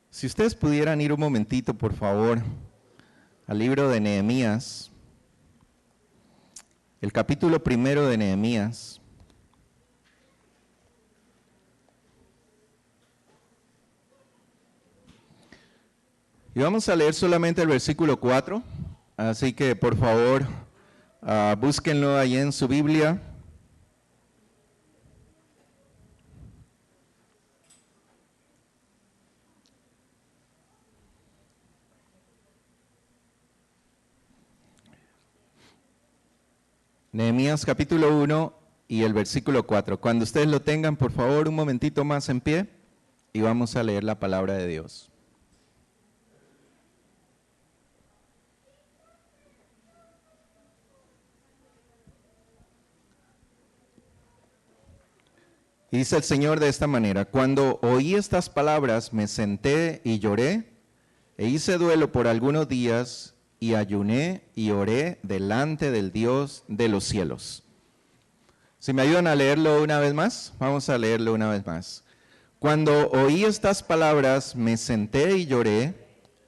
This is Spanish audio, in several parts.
Si ustedes pudieran ir un momentito, por favor, al libro de Nehemías, el capítulo 1 de Nehemías. Y vamos a leer solamente el versículo 4, así que por favor, búsquenlo ahí en su Biblia. Nehemías capítulo 1 y el versículo 4. Cuando ustedes lo tengan, por favor, un momentito más en pie y vamos a leer la palabra de Dios. Y dice el Señor de esta manera: cuando oí estas palabras me senté y lloré, e hice duelo por algunos días, y ayuné y oré delante del Dios de los cielos. Si me ayudan a leerlo una vez más, vamos a leerlo una vez más. Cuando oí estas palabras me senté y lloré,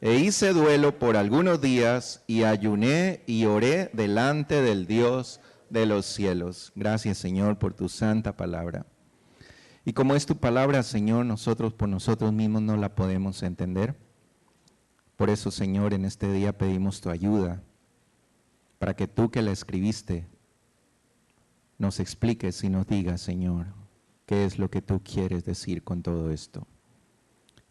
e hice duelo por algunos días, y ayuné y oré delante del Dios de los cielos. Gracias, Señor, por tu santa palabra. Y como es tu palabra, Señor, nosotros por nosotros mismos no la podemos entender. Por eso, Señor, en este día pedimos tu ayuda para que tú que la escribiste nos expliques y nos digas, Señor, qué es lo que tú quieres decir con todo esto.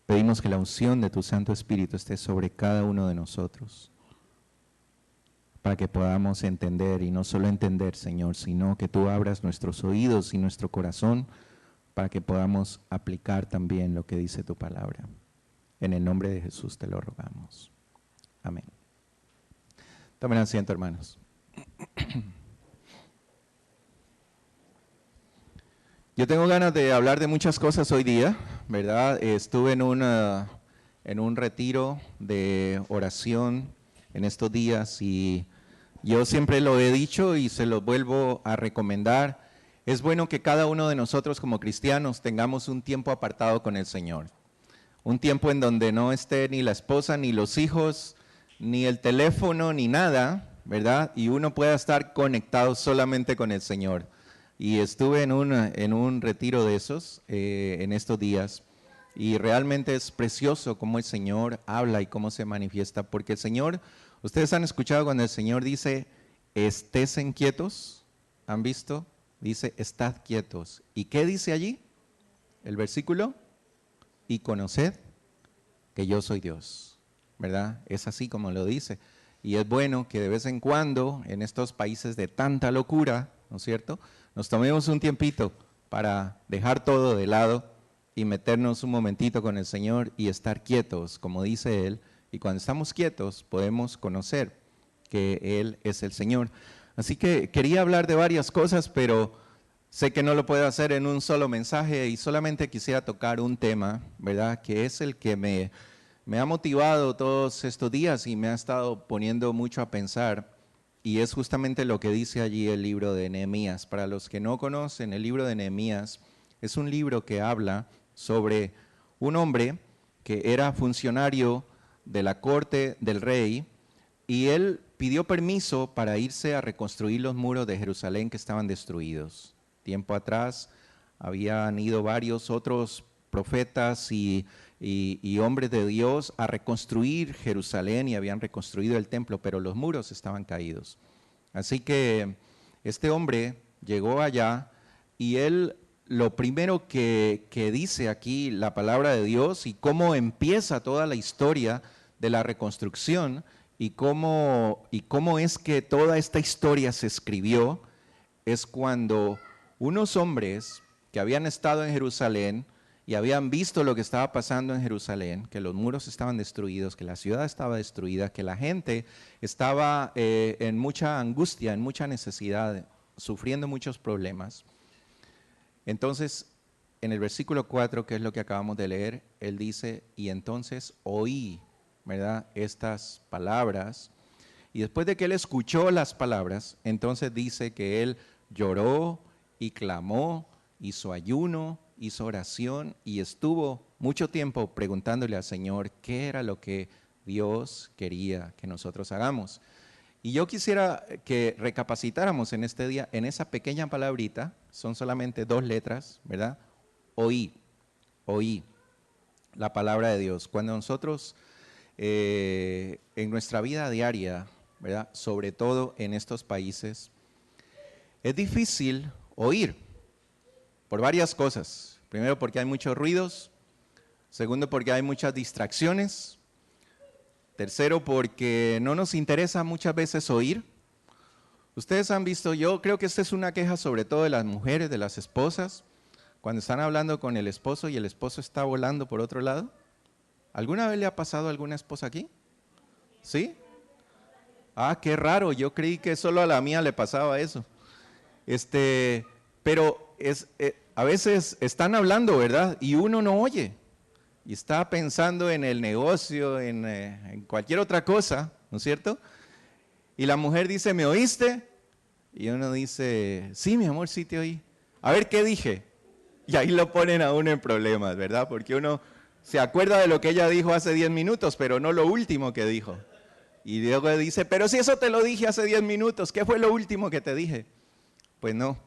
Pedimos que la unción de tu Santo Espíritu esté sobre cada uno de nosotros para que podamos entender, y no solo entender, Señor, sino que tú abras nuestros oídos y nuestro corazón para que podamos aplicar también lo que dice tu palabra. En el nombre de Jesús te lo rogamos. Amén. Tomen asiento, hermanos. Yo tengo ganas de hablar de muchas cosas hoy día, ¿verdad? Estuve en un retiro de oración en estos días y yo siempre lo he dicho y se lo vuelvo a recomendar. Es bueno que cada uno de nosotros como cristianos tengamos un tiempo apartado con el Señor. Un tiempo en donde no esté ni la esposa, ni los hijos, ni el teléfono, ni nada, ¿verdad? Y uno pueda estar conectado solamente con el Señor. Y estuve en un retiro de esos en estos días. Y realmente es precioso cómo el Señor habla y cómo se manifiesta. Porque el Señor, ustedes han escuchado cuando el Señor dice, estésen quietos, ¿han visto? Dice, estad quietos. ¿Y qué dice allí? El versículo, y conoced que yo soy Dios, ¿verdad? Es así como lo dice. Y es bueno que de vez en cuando, en estos países de tanta locura, ¿no es cierto?, nos tomemos un tiempito para dejar todo de lado y meternos un momentito con el Señor y estar quietos, como dice Él. Y cuando estamos quietos podemos conocer que Él es el Señor. Así que quería hablar de varias cosas, pero sé que no lo puedo hacer en un solo mensaje y solamente quisiera tocar un tema, ¿verdad?, que es el que me ha motivado todos estos días y me ha estado poniendo mucho a pensar, y es justamente lo que dice allí el libro de Nehemías. Para los que no conocen, el libro de Nehemías es un libro que habla sobre un hombre que era funcionario de la corte del rey, y él pidió permiso para irse a reconstruir los muros de Jerusalén que estaban destruidos. Tiempo atrás habían ido varios otros profetas y hombres de Dios a reconstruir Jerusalén y habían reconstruido el templo, pero los muros estaban caídos. Así que este hombre llegó allá y él lo primero que dice aquí la palabra de Dios y cómo empieza toda la historia de la reconstrucción y cómo es que toda esta historia se escribió, es cuando unos hombres que habían estado en Jerusalén y habían visto lo que estaba pasando en Jerusalén, que los muros estaban destruidos, que la ciudad estaba destruida, que la gente estaba en mucha angustia, en mucha necesidad, sufriendo muchos problemas. Entonces, en el versículo 4, que es lo que acabamos de leer, él dice, y entonces oí, ¿verdad?, estas palabras. Y después de que él escuchó las palabras, entonces dice que él lloró y clamó, hizo ayuno, hizo oración y estuvo mucho tiempo preguntándole al Señor qué era lo que Dios quería que nosotros hagamos. Y yo quisiera que recapacitáramos en este día en esa pequeña palabrita, son solamente 2 letras, ¿verdad? Oí, oí la palabra de Dios. Cuando nosotros en nuestra vida diaria, ¿verdad? Sobre todo en estos países, es difícil oír por varias cosas. Primero porque hay muchos ruidos, segundo porque hay muchas distracciones, tercero porque no nos interesa muchas veces oír. Ustedes han visto, yo creo que esta es una queja sobre todo de las mujeres, de las esposas, cuando están hablando con el esposo y el esposo está volando por otro lado. ¿Alguna vez le ha pasado a alguna esposa aquí? ¿Sí? Ah, qué raro, yo creí que solo a la mía le pasaba eso. Pero a veces están hablando, ¿verdad? Y uno no oye. Y está pensando en el negocio, en cualquier otra cosa, ¿no es cierto? Y la mujer dice, ¿me oíste? Y uno dice, sí, mi amor, sí te oí. A ver, ¿qué dije? Y ahí lo ponen a uno en problemas, ¿verdad? Porque uno se acuerda de lo que ella dijo hace 10 minutos, pero no lo último que dijo. Y luego dice, pero si eso te lo dije hace 10 minutos, ¿qué fue lo último que te dije? Pues no,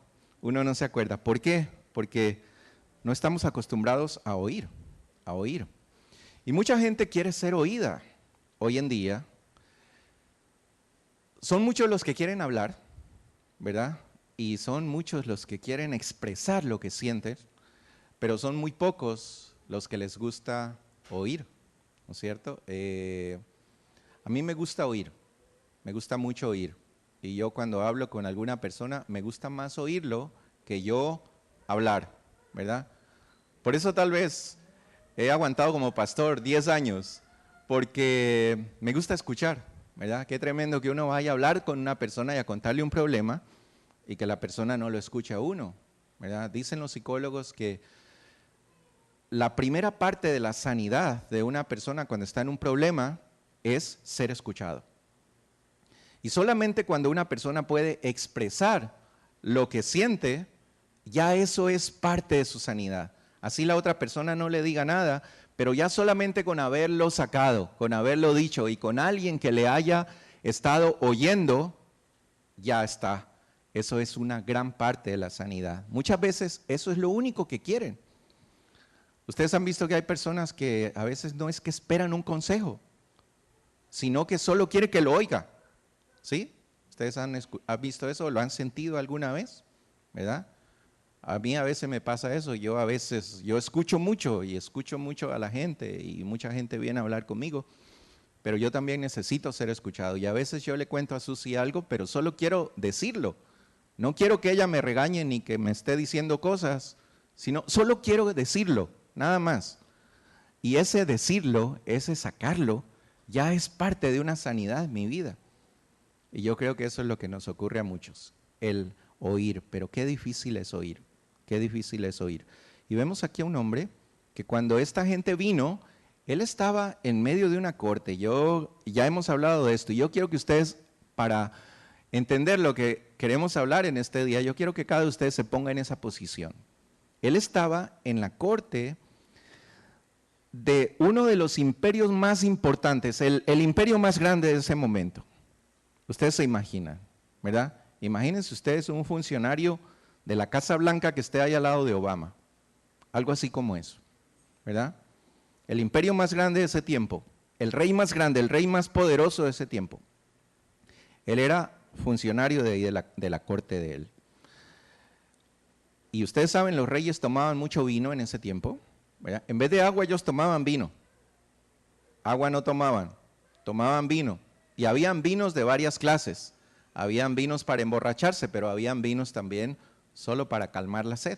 uno no se acuerda. ¿Por qué? Porque no estamos acostumbrados a oír, a oír. Y mucha gente quiere ser oída hoy en día. Son muchos los que quieren hablar, ¿verdad? Y son muchos los que quieren expresar lo que sienten, pero son muy pocos los que les gusta oír, ¿no es cierto? A mí me gusta oír, me gusta mucho oír. Y yo cuando hablo con alguna persona, me gusta más oírlo que yo hablar, ¿verdad? Por eso tal vez he aguantado como pastor 10 años, porque me gusta escuchar, ¿verdad? Qué tremendo que uno vaya a hablar con una persona y a contarle un problema y que la persona no lo escuche a uno, ¿verdad? Dicen los psicólogos que la primera parte de la sanidad de una persona cuando está en un problema es ser escuchado. Y solamente cuando una persona puede expresar lo que siente, ya eso es parte de su sanidad. Así la otra persona no le diga nada, pero ya solamente con haberlo sacado, con haberlo dicho y con alguien que le haya estado oyendo, ya está. Eso es una gran parte de la sanidad. Muchas veces eso es lo único que quieren. Ustedes han visto que hay personas que a veces no es que esperan un consejo, sino que solo quiere que lo oiga. ¿Sí? ¿Ustedes han visto eso? ¿Lo han sentido alguna vez? ¿Verdad? A mí a veces me pasa eso. Yo escucho mucho y escucho mucho a la gente y mucha gente viene a hablar conmigo, pero yo también necesito ser escuchado. Y a veces yo le cuento a Susi algo, pero solo quiero decirlo. No quiero que ella me regañe ni que me esté diciendo cosas, sino solo quiero decirlo, nada más. Y ese decirlo, ese sacarlo, ya es parte de una sanidad en mi vida. Y yo creo que eso es lo que nos ocurre a muchos, el oír. Pero qué difícil es oír, qué difícil es oír. Y vemos aquí a un hombre que cuando esta gente vino, él estaba en medio de una corte. Ya hemos hablado de esto y yo quiero que ustedes, para entender lo que queremos hablar en este día, yo quiero que cada uno de ustedes se ponga en esa posición. Él estaba en la corte de uno de los imperios más importantes, el imperio más grande de ese momento. Ustedes se imaginan, ¿verdad? Imagínense ustedes un funcionario de la Casa Blanca que esté ahí al lado de Obama. Algo así como eso, ¿verdad? El imperio más grande de ese tiempo, el rey más grande, el rey más poderoso de ese tiempo. Él era funcionario de ahí de la corte de él. Y ustedes saben, los reyes tomaban mucho vino en ese tiempo, ¿verdad? En vez de agua ellos tomaban vino. Agua no tomaban, tomaban vino. Y habían vinos de varias clases. Habían vinos para emborracharse, pero habían vinos también solo para calmar la sed,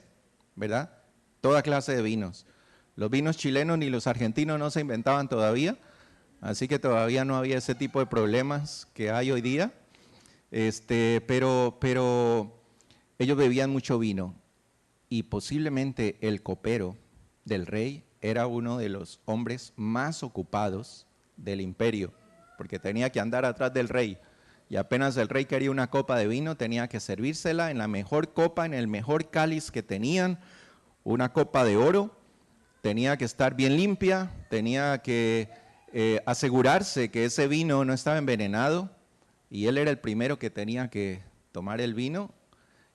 ¿verdad? Toda clase de vinos. Los vinos chilenos ni los argentinos no se inventaban todavía, así que todavía no había ese tipo de problemas que hay hoy día. Pero ellos bebían mucho vino y posiblemente el copero del rey era uno de los hombres más ocupados del imperio, porque tenía que andar atrás del rey y apenas el rey quería una copa de vino tenía que servírsela en la mejor copa, en el mejor cáliz que tenían, una copa de oro, tenía que estar bien limpia, tenía que asegurarse que ese vino no estaba envenenado, y él era el primero que tenía que tomar el vino,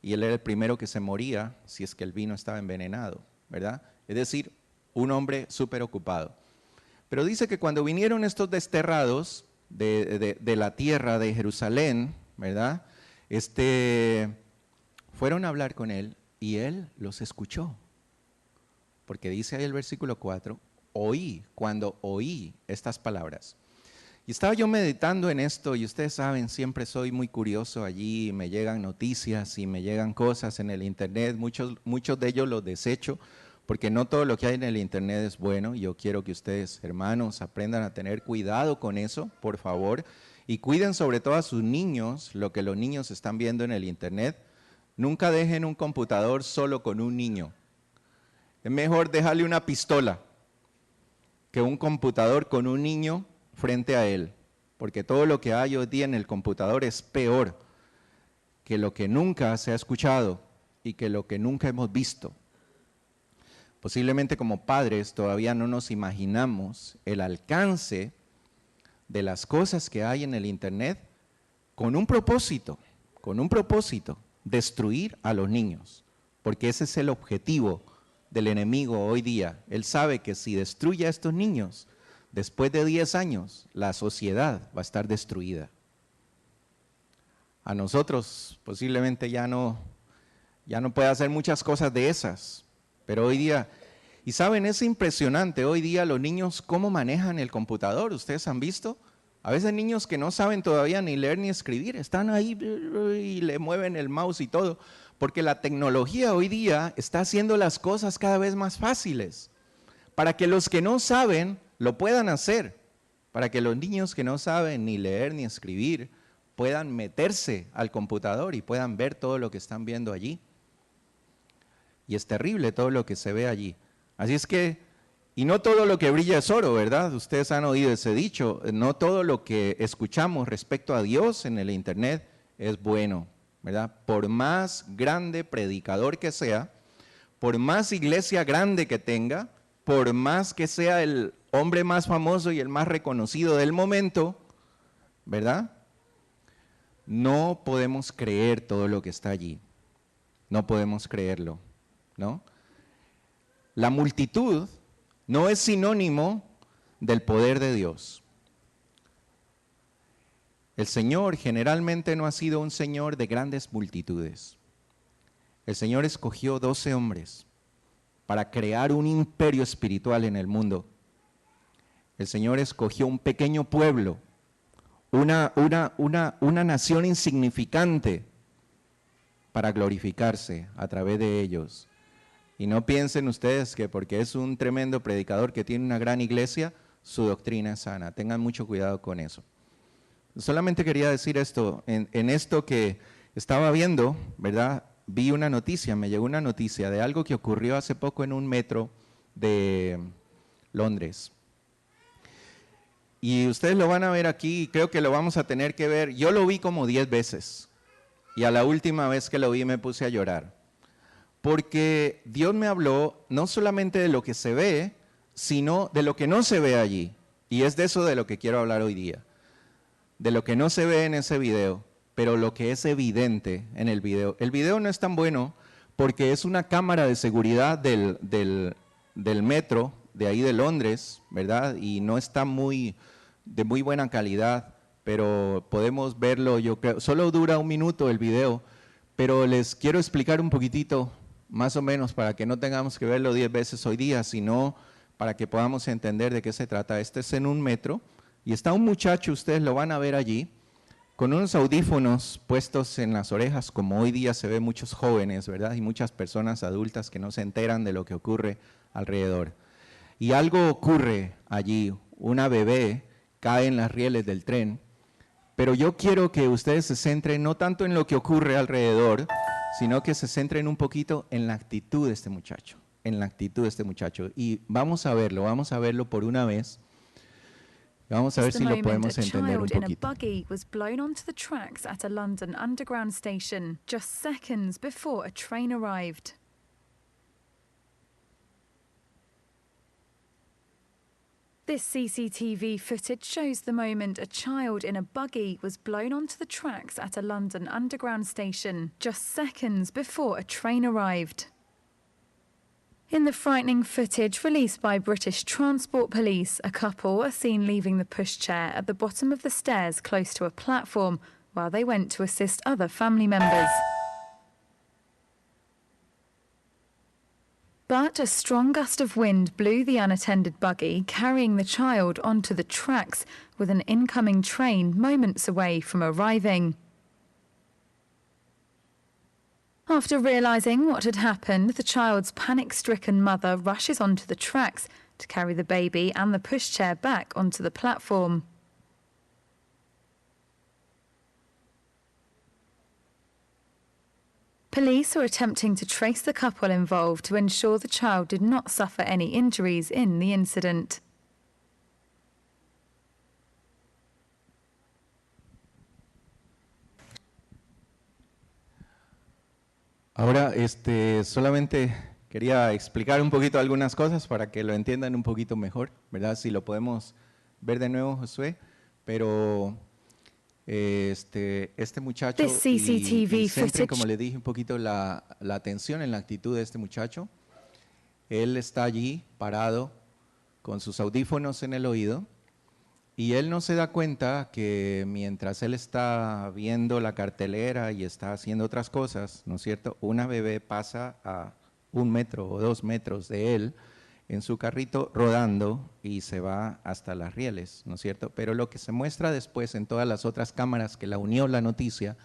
y él era el primero que se moría si es que el vino estaba envenenado, ¿verdad? Es decir, un hombre súper ocupado. Pero dice que cuando vinieron estos desterrados de la tierra de Jerusalén, ¿verdad? Fueron a hablar con él y él los escuchó. Porque dice ahí el versículo 4, cuando oí estas palabras. Y estaba yo meditando en esto, y ustedes saben, siempre soy muy curioso allí, me llegan noticias y me llegan cosas en el internet, muchos de ellos los desecho, porque no todo lo que hay en el internet es bueno. Yo quiero que ustedes, hermanos, aprendan a tener cuidado con eso, por favor, y cuiden sobre todo a sus niños, lo que los niños están viendo en el internet. Nunca dejen un computador solo con un niño. Es mejor dejarle una pistola que un computador con un niño frente a él, porque todo lo que hay hoy día en el computador es peor que lo que nunca se ha escuchado y que lo que nunca hemos visto. Posiblemente como padres todavía no nos imaginamos el alcance de las cosas que hay en el internet con un propósito, destruir a los niños, porque ese es el objetivo del enemigo hoy día. Él sabe que si destruye a estos niños, después de 10 años, la sociedad va a estar destruida. A nosotros posiblemente ya no puede hacer muchas cosas de esas, pero hoy día, y saben, es impresionante hoy día los niños cómo manejan el computador. ¿Ustedes han visto? A veces niños que no saben todavía ni leer ni escribir, están ahí y le mueven el mouse y todo, porque la tecnología hoy día está haciendo las cosas cada vez más fáciles, para que los que no saben lo puedan hacer, para que los niños que no saben ni leer ni escribir puedan meterse al computador y puedan ver todo lo que están viendo allí. Y es terrible todo lo que se ve allí. Así es que, y no todo lo que brilla es oro, ¿verdad? Ustedes han oído ese dicho, no todo lo que escuchamos respecto a Dios en el internet es bueno, ¿verdad? Por más grande predicador que sea, por más iglesia grande que tenga, por más que sea el hombre más famoso y el más reconocido del momento, ¿verdad? No podemos creer todo lo que está allí. No podemos creerlo, ¿no? La multitud no es sinónimo del poder de Dios. El Señor generalmente no ha sido un Señor de grandes multitudes. El Señor escogió 12 hombres para crear un imperio espiritual en el mundo. El Señor escogió un pequeño pueblo, una nación insignificante para glorificarse a través de ellos. Y no piensen ustedes que porque es un tremendo predicador que tiene una gran iglesia, su doctrina es sana. Tengan mucho cuidado con eso. Solamente quería decir esto, en esto que estaba viendo, ¿verdad? Vi una noticia, me llegó una noticia de algo que ocurrió hace poco en un metro de Londres. Y ustedes lo van a ver aquí, creo que lo vamos a tener que ver. Yo lo vi como 10 veces y a la última vez que lo vi me puse a llorar. Porque Dios me habló no solamente de lo que se ve, sino de lo que no se ve allí. Y es de eso de lo que quiero hablar hoy día. De lo que no se ve en ese video, pero lo que es evidente en el video. El video no es tan bueno porque es una cámara de seguridad del metro de ahí de Londres, ¿verdad? Y no está de muy buena calidad, pero podemos verlo, yo creo. Solo dura 1 minuto el video, pero les quiero explicar un poquitito, más o menos, para que no tengamos que verlo 10 veces hoy día, sino para que podamos entender de qué se trata. Este es en un metro y está un muchacho, ustedes lo van a ver allí, con unos audífonos puestos en las orejas, como hoy día se ve muchos jóvenes, ¿verdad? Y muchas personas adultas que no se enteran de lo que ocurre alrededor. Y algo ocurre allí, una bebé cae en las rieles del tren, pero yo quiero que ustedes se centren no tanto en lo que ocurre alrededor, sino que se centren un poquito en la actitud de este muchacho, Y vamos a verlo por una vez. Vamos a ver si lo podemos entender un poquito. A buggy was blown onto the tracks at a London Underground station just seconds before a train arrived. This CCTV footage shows the moment a child in a buggy was blown onto the tracks at a London Underground station just seconds before a train arrived. In the frightening footage released by British Transport Police, a couple are seen leaving the pushchair at the bottom of the stairs close to a platform while they went to assist other family members. But a strong gust of wind blew the unattended buggy, carrying the child onto the tracks, with an incoming train moments away from arriving. After realising what had happened, the child's panic-stricken mother rushes onto the tracks to carry the baby and the pushchair back onto the platform. Police are attempting to trace the couple involved to ensure the child did not suffer any injuries in the incident. Ahora, solamente quería explicar un poquito algunas cosas para que lo entiendan un poquito mejor, ¿verdad? Si lo podemos ver de nuevo, Josué, pero este muchacho, y centren, como le dije, un poquito la atención en la actitud de este muchacho. Él está allí parado con sus audífonos en el oído y él no se da cuenta que mientras él está viendo la cartelera y está haciendo otras cosas, ¿no es cierto?, una bebé pasa a 1 metro o 2 metros de él en su carrito rodando y se va hasta las rieles, ¿no es cierto? Pero lo que se muestra después en todas las otras cámaras que la unió la noticia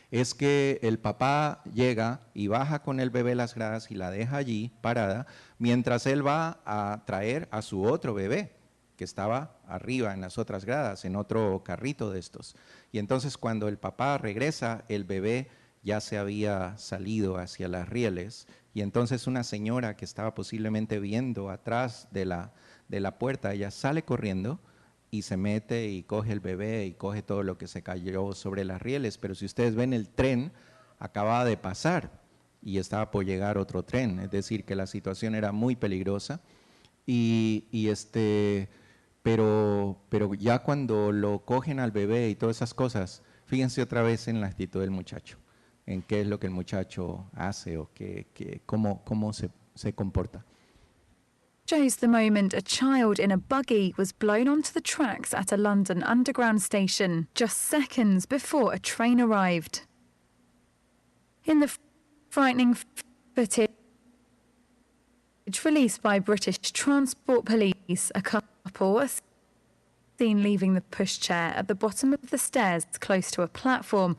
es que el papá llega y baja con el bebé las gradas y la deja allí parada mientras él va a traer a su otro bebé que estaba arriba en las otras gradas, en otro carrito de estos. Y entonces cuando el papá regresa, el bebé ya se había salido hacia las rieles y entonces una señora que estaba posiblemente viendo atrás de la puerta, ella sale corriendo y se mete y coge el bebé y coge todo lo que se cayó sobre las rieles. Pero si ustedes ven, el tren acababa de pasar y estaba por llegar otro tren, es decir, que la situación era muy peligrosa. Pero ya cuando lo cogen al bebé y todas esas cosas, fíjense otra vez en la actitud del muchacho, en qué es lo que el muchacho hace o cómo se comporta. Shows the moment a child in a buggy was blown onto the tracks at a London Underground station just seconds before a train arrived. In the frightening footage released by British Transport Police, a couple are seen leaving the pushchair at the bottom of the stairs close to a platform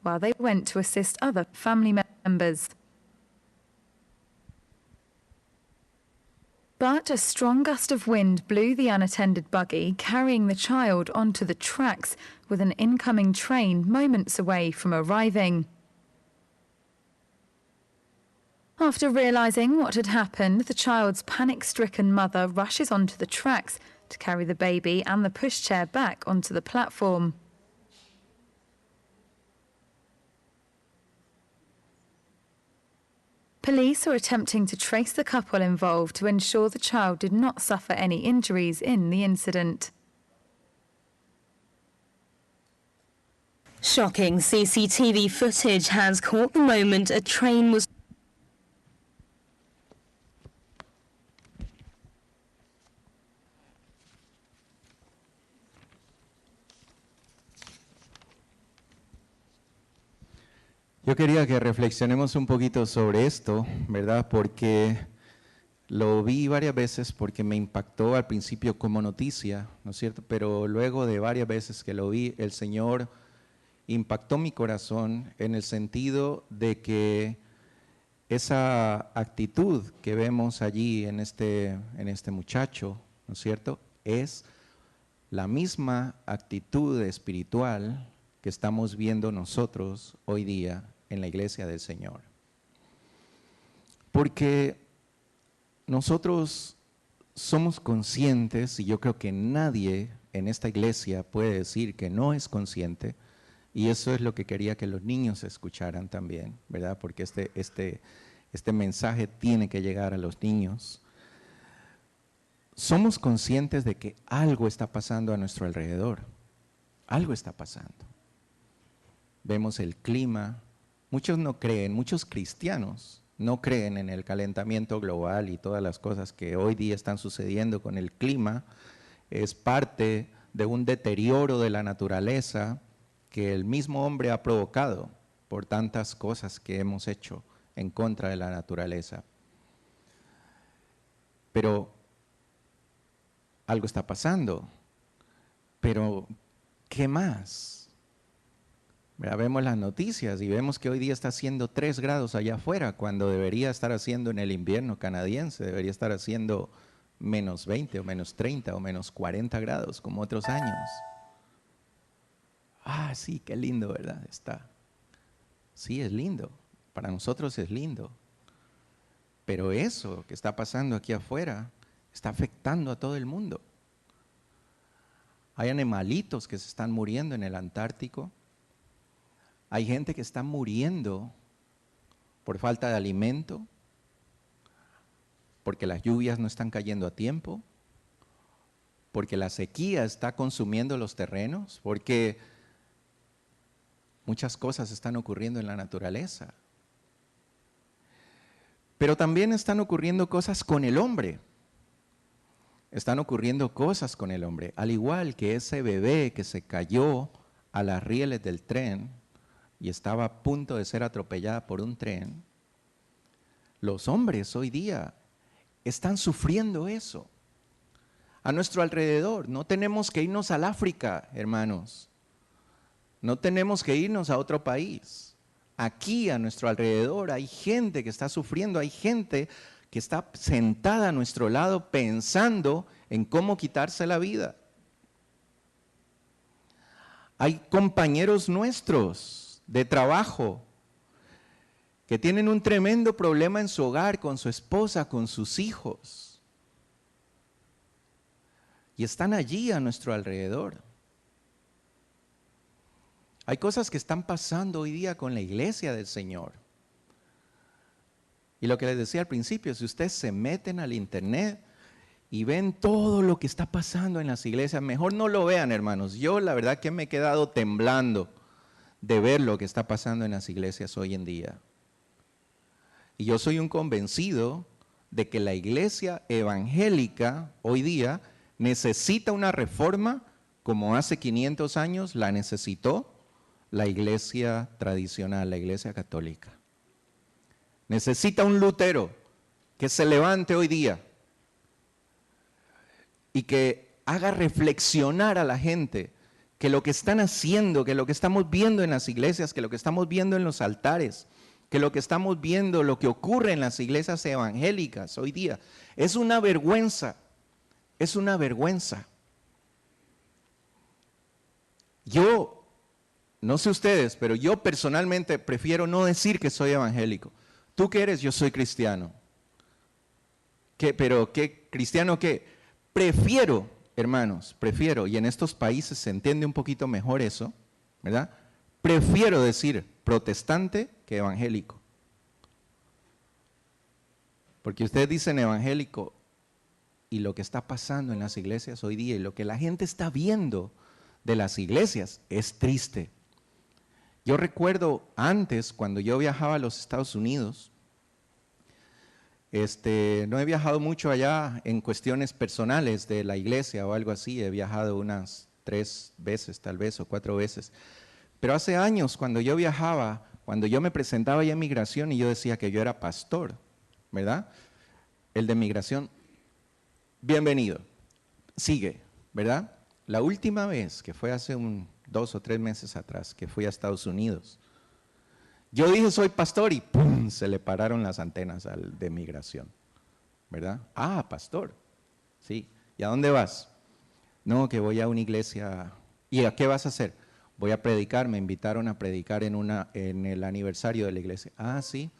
while they went to assist other family members. But a strong gust of wind blew the unattended buggy, carrying the child onto the tracks, with an incoming train moments away from arriving. After realising what had happened, the child's panic-stricken mother rushes onto the tracks to carry the baby and the pushchair back onto the platform. Police are attempting to trace the couple involved to ensure the child did not suffer any injuries in the incident. Shocking CCTV footage has caught the moment a train was Yo quería que reflexionemos un poquito sobre esto, ¿verdad? Porque lo vi varias veces porque me impactó al principio como noticia, ¿no es cierto? Pero luego de varias veces que lo vi, el Señor impactó mi corazón en el sentido de que esa actitud que vemos allí en este muchacho, ¿no es cierto?, es la misma actitud espiritual que estamos viendo nosotros hoy día en la iglesia del Señor. Porque nosotros somos conscientes, y yo creo que nadie en esta iglesia puede decir que no es consciente, y eso es lo que quería que los niños escucharan también, ¿verdad? Porque este mensaje tiene que llegar a los niños. somos conscientes de que algo está pasando a nuestro alrededor. Algo está pasando. Vemos el clima. Muchos no creen, muchos cristianos no creen en el calentamiento global y todas las cosas que hoy día están sucediendo con el clima. Es parte de un deterioro de la naturaleza que el mismo hombre ha provocado por tantas cosas que hemos hecho en contra de la naturaleza. Pero algo está pasando. Pero, ¿qué más? Vemos las noticias y vemos que hoy día está haciendo 3 grados allá afuera, cuando debería estar haciendo en el invierno canadiense, debería estar haciendo menos 20 o menos 30 o menos 40 grados, como otros años. Ah, sí, qué lindo, ¿verdad? Está. Sí, es lindo. Para nosotros es lindo. Pero eso que está pasando aquí afuera está afectando a todo el mundo. Hay animalitos que se están muriendo en el Antártico. Hay gente que está muriendo por falta de alimento, porque las lluvias no están cayendo a tiempo, porque la sequía está consumiendo los terrenos, porque muchas cosas están ocurriendo en la naturaleza. Pero también están ocurriendo cosas con el hombre. Están ocurriendo cosas con el hombre, al igual que ese bebé que se cayó a las rieles del tren y estaba a punto de ser atropellada por un tren. Los hombres hoy día están sufriendo eso. A nuestro alrededor, no tenemos que irnos al África, hermanos. No tenemos que irnos a otro país. Aquí a nuestro alrededor hay gente que está sufriendo, hay gente que está sentada a nuestro lado pensando en cómo quitarse la vida. Hay compañeros nuestros de trabajo que tienen un tremendo problema en su hogar, con su esposa, con sus hijos. Y están allí a nuestro alrededor. Hay cosas que están pasando hoy día con la iglesia del Señor. Y lo que les decía al principio, si ustedes se meten al internet y ven todo lo que está pasando en las iglesias, mejor no lo vean, hermanos. Yo la verdad que me he quedado temblando de ver lo que está pasando en las iglesias hoy en día. Y yo soy un convencido de que la iglesia evangélica hoy día necesita una reforma como hace 500 años la necesitó la iglesia tradicional, la iglesia católica. Necesita un Lutero que se levante hoy día y que haga reflexionar a la gente que lo que están haciendo, que lo que estamos viendo en las iglesias, que lo que estamos viendo en los altares, que lo que estamos viendo, lo que ocurre en las iglesias evangélicas hoy día, es una vergüenza, es una vergüenza. Yo, no sé ustedes, pero yo personalmente prefiero no decir que soy evangélico. ¿Tú qué eres? Yo soy cristiano. ¿Pero qué cristiano qué? Prefiero, hermanos, prefiero, y en estos países se entiende un poquito mejor eso, ¿verdad? Prefiero decir protestante que evangélico. Porque ustedes dicen evangélico y lo que está pasando en las iglesias hoy día y lo que la gente está viendo de las iglesias es triste. Yo recuerdo antes, cuando yo viajaba a los Estados Unidos, no he viajado mucho allá en cuestiones personales de la iglesia o algo así, he viajado unas 3 veces tal vez o 4 veces. Pero hace años cuando yo viajaba, cuando yo me presentaba ya en migración y yo decía que yo era pastor, ¿verdad? El de migración, bienvenido, sigue, ¿verdad? La última vez, que fue hace 2 o 3 meses atrás, que fui a Estados Unidos, yo dije soy pastor y ¡pum!, se le pararon las antenas al de migración, ¿verdad? Ah, pastor, sí. ¿Y a dónde vas? No, que voy a una iglesia. ¿Y a qué vas a hacer? Voy a predicar, me invitaron a predicar en el aniversario de la iglesia. Ah, sí.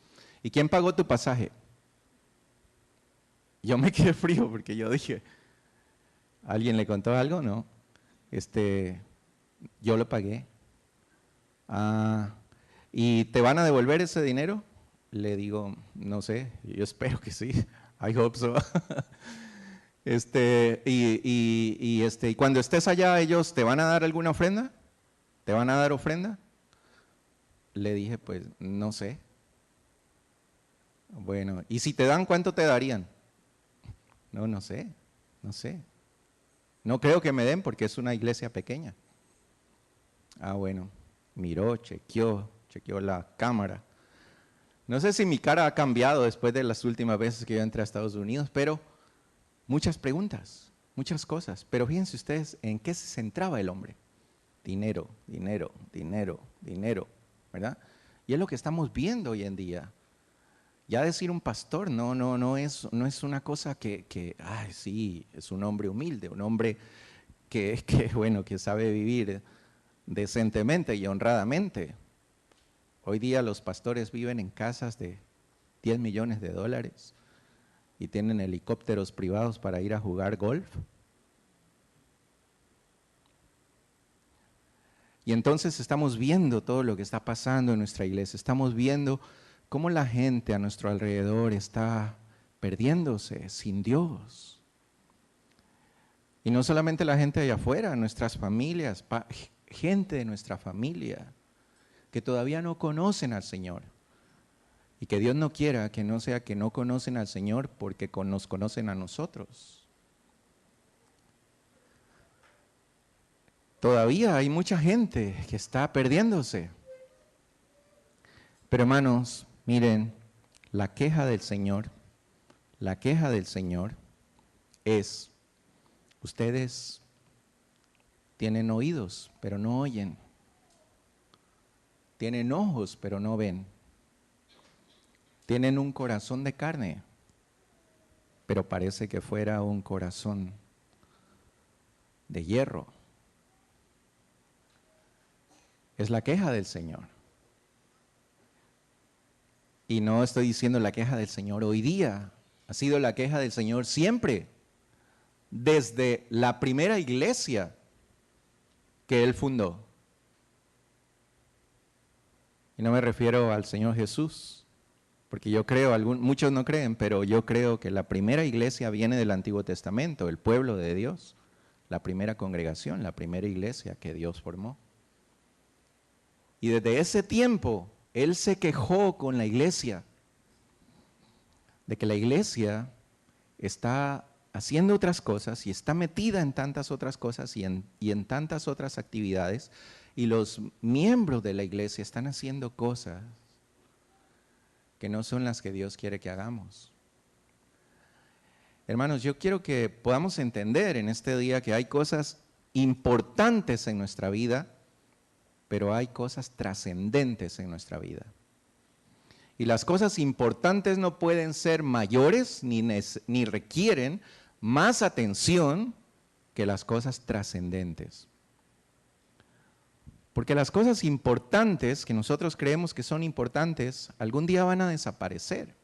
¿Y quién pagó tu pasaje? Yo me quedé frío porque yo dije, ¿alguien le contó algo? No. Yo lo pagué. Ah, ¿y te van a devolver ese dinero? Le digo, no sé, yo espero que sí. I hope so. Y cuando estés allá, ¿ellos te van a dar alguna ofrenda? ¿Te van a dar ofrenda? Le dije, pues, no sé. Bueno, ¿y si te dan, cuánto te darían? No sé. No creo que me den porque es una iglesia pequeña. Ah, bueno, miró, chequeó la cámara. No sé si mi cara ha cambiado después de las últimas veces que yo entré a Estados Unidos, pero muchas preguntas, muchas cosas. Pero fíjense ustedes en qué se centraba el hombre. Dinero, ¿verdad? Y es lo que estamos viendo hoy en día. Ya decir un pastor no es una cosa que ay, sí, es un hombre humilde, un hombre que sabe vivir decentemente y honradamente. Hoy día los pastores viven en casas de 10 millones de dólares y tienen helicópteros privados para ir a jugar golf. Y entonces estamos viendo todo lo que está pasando en nuestra iglesia, estamos viendo cómo la gente a nuestro alrededor está perdiéndose sin Dios. Y no solamente la gente allá afuera, nuestras familias, gente de nuestra familia, que todavía no conocen al Señor. Y que Dios no quiera que no sea que no conocen al Señor porque nos conocen a nosotros. Todavía hay mucha gente que está perdiéndose. Pero hermanos, miren, la queja del Señor es, ustedes tienen oídos, pero no oyen. Tienen ojos, pero no ven. Tienen un corazón de carne, pero parece que fuera un corazón de hierro. Es la queja del Señor. Y no estoy diciendo la queja del Señor hoy día, ha sido la queja del Señor siempre, desde la primera iglesia que Él fundó. Y no me refiero al Señor Jesús, porque yo creo, muchos no creen, pero yo creo que la primera iglesia viene del Antiguo Testamento, el pueblo de Dios, la primera congregación, la primera iglesia que Dios formó. Y desde ese tiempo, Él se quejó con la iglesia, de que la iglesia está haciendo otras cosas y está metida en tantas otras cosas y en tantas otras actividades, y los miembros de la iglesia están haciendo cosas que no son las que Dios quiere que hagamos. Hermanos, yo quiero que podamos entender en este día que hay cosas importantes en nuestra vida, pero hay cosas trascendentes en nuestra vida. Y las cosas importantes no pueden ser mayores ni requieren más atención que las cosas trascendentes. Porque las cosas importantes que nosotros creemos que son importantes, algún día van a desaparecer.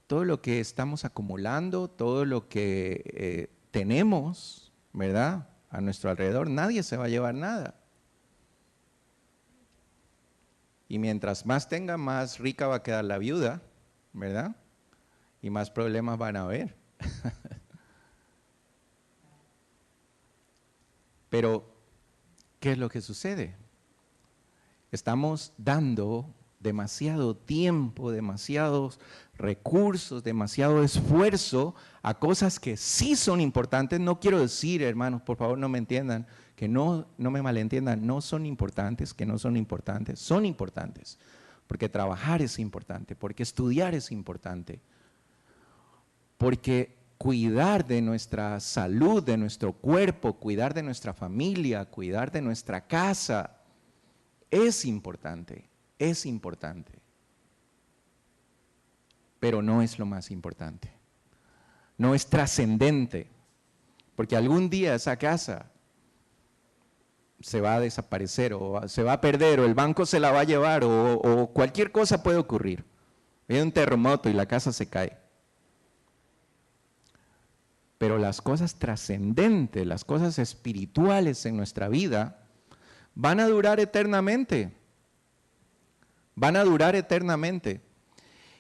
Todo lo que estamos acumulando, todo lo que tenemos, ¿verdad?, a nuestro alrededor, nadie se va a llevar nada. Y mientras más tenga, más rica va a quedar la viuda, ¿verdad? Y más problemas van a haber. Pero, ¿qué es lo que sucede? Estamos dando demasiado tiempo, demasiados recursos, demasiado esfuerzo a cosas que sí son importantes. No quiero decir, hermanos, por favor no me entiendan, que no me malentiendan, no son importantes, que no son importantes, son importantes. Porque trabajar es importante, porque estudiar es importante, porque cuidar de nuestra salud, de nuestro cuerpo, cuidar de nuestra familia, cuidar de nuestra casa, es importante. Es importante, pero no es lo más importante, no es trascendente, porque algún día esa casa se va a desaparecer o se va a perder o el banco se la va a llevar o cualquier cosa puede ocurrir. Hay un terremoto y la casa se cae. Pero las cosas trascendentes, las cosas espirituales en nuestra vida van a durar eternamente. Van a durar eternamente.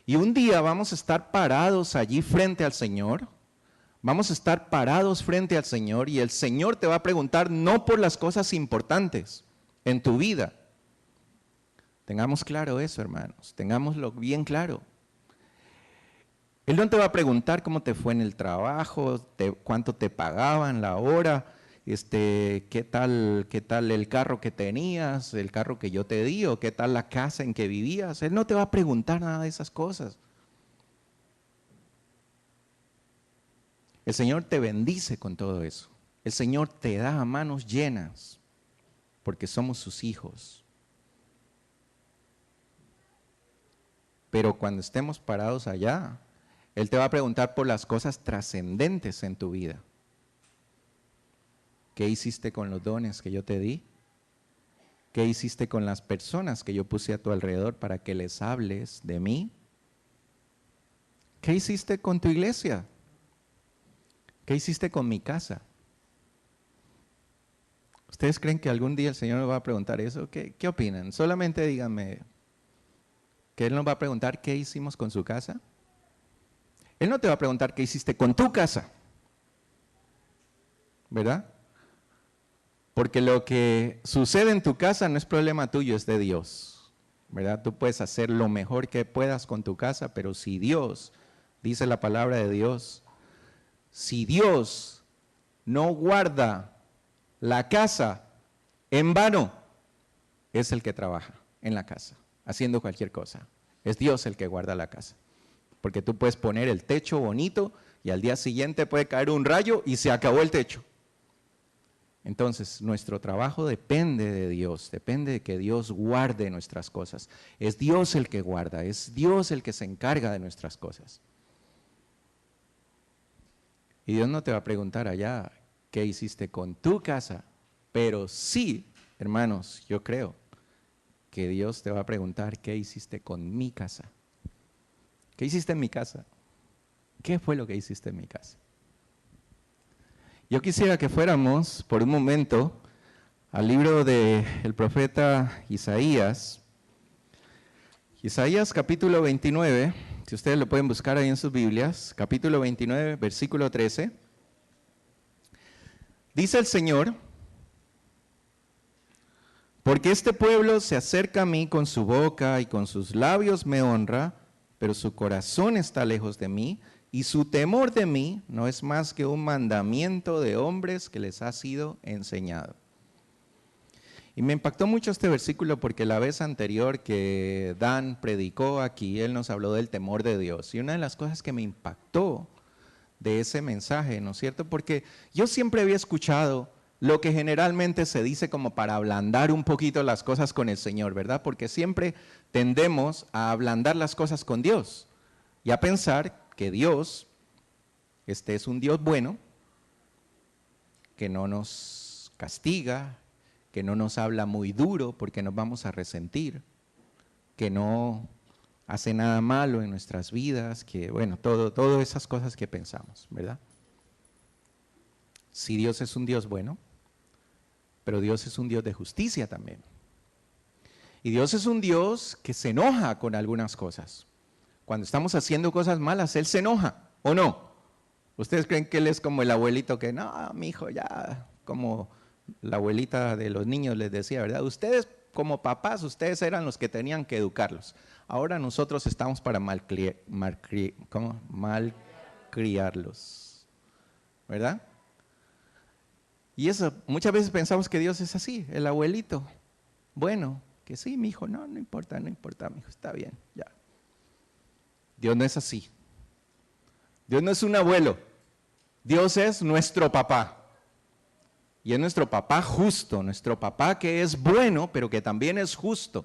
Y un día vamos a estar parados allí frente al Señor. Vamos a estar parados frente al Señor y el Señor te va a preguntar no por las cosas importantes en tu vida. Tengamos claro eso, hermanos. Tengámoslo bien claro. Él no te va a preguntar cómo te fue en el trabajo, cuánto te pagaban la hora, qué tal el carro que tenías, el carro que yo te di, o qué tal la casa en que vivías. Él no te va a preguntar nada de esas cosas. El Señor te bendice con todo eso. El Señor te da a manos llenas porque somos sus hijos. Pero cuando estemos parados allá, Él te va a preguntar por las cosas trascendentes en tu vida. ¿Qué hiciste con los dones que yo te di? ¿Qué hiciste con las personas que yo puse a tu alrededor para que les hables de mí? ¿Qué hiciste con tu iglesia? ¿Qué hiciste con mi casa? ¿Ustedes creen que algún día el Señor nos va a preguntar eso? ¿Qué opinan? Solamente díganme que Él nos va a preguntar qué hicimos con su casa. Él no te va a preguntar qué hiciste con tu casa, ¿verdad? Porque lo que sucede en tu casa no es problema tuyo, es de Dios, ¿verdad? Tú puedes hacer lo mejor que puedas con tu casa, pero si Dios, dice la palabra de Dios, si Dios no guarda la casa, en vano es el que trabaja en la casa, haciendo cualquier cosa. Es Dios el que guarda la casa. Porque tú puedes poner el techo bonito y al día siguiente puede caer un rayo y se acabó el techo. Entonces, nuestro trabajo depende de Dios, depende de que Dios guarde nuestras cosas. Es Dios el que guarda, es Dios el que se encarga de nuestras cosas. Y Dios no te va a preguntar allá qué hiciste con tu casa, pero sí, hermanos, yo creo que Dios te va a preguntar qué hiciste con mi casa. ¿Qué hiciste en mi casa? ¿Qué fue lo que hiciste en mi casa? Yo quisiera que fuéramos por un momento al libro del profeta Isaías. Isaías capítulo 29, si ustedes lo pueden buscar ahí en sus Biblias, capítulo 29, versículo 13. Dice el Señor: porque este pueblo se acerca a mí con su boca y con sus labios me honra, pero su corazón está lejos de mí, y su temor de mí no es más que un mandamiento de hombres que les ha sido enseñado. Y me impactó mucho este versículo porque la vez anterior que Dan predicó aquí, él nos habló del temor de Dios. Y una de las cosas que me impactó de ese mensaje, ¿no es cierto? Porque yo siempre había escuchado lo que generalmente se dice como para ablandar un poquito las cosas con el Señor, ¿verdad? Porque siempre tendemos a ablandar las cosas con Dios y a pensar que Dios es un Dios bueno, que no nos castiga, que no nos habla muy duro porque nos vamos a resentir, que no hace nada malo en nuestras vidas, que bueno, todas esas cosas que pensamos, ¿verdad? Si Dios es un Dios bueno, pero Dios es un Dios de justicia también. Y Dios es un Dios que se enoja con algunas cosas. Cuando estamos haciendo cosas malas, Él se enoja, ¿o no? ¿Ustedes creen que Él es como el abuelito que, no, mi hijo, ya, como la abuelita de los niños les decía, ¿verdad? Ustedes como papás, ustedes eran los que tenían que educarlos. Ahora nosotros estamos para malcriarlos, ¿verdad? Y eso, muchas veces pensamos que Dios es así, el abuelito. Bueno, que sí, mi hijo, no importa, mi hijo, está bien, ya. Dios no es así. Dios no es un abuelo. Dios es nuestro papá. Y es nuestro papá justo, nuestro papá que es bueno, pero que también es justo.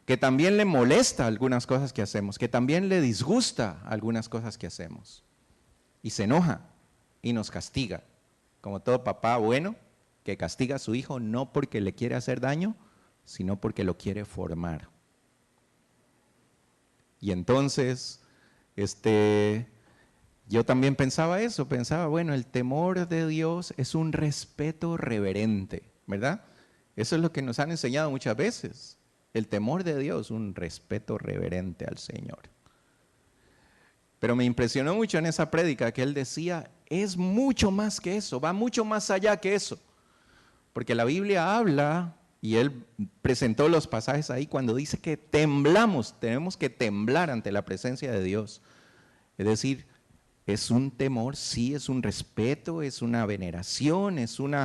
Que también le molesta algunas cosas que hacemos, que también le disgusta algunas cosas que hacemos. Y se enoja y nos castiga. Como todo papá bueno, que castiga a su hijo no porque le quiere hacer daño, sino porque lo quiere formar. Y entonces, yo también pensaba eso, bueno, el temor de Dios es un respeto reverente, ¿verdad? Eso es lo que nos han enseñado muchas veces. El temor de Dios, un respeto reverente al Señor. Pero me impresionó mucho en esa prédica que él decía, es mucho más que eso, va mucho más allá que eso. Porque la Biblia habla, y él presentó los pasajes ahí cuando dice que temblamos, tenemos que temblar ante la presencia de Dios. Es decir, es un temor, sí, es un respeto, es una veneración, es un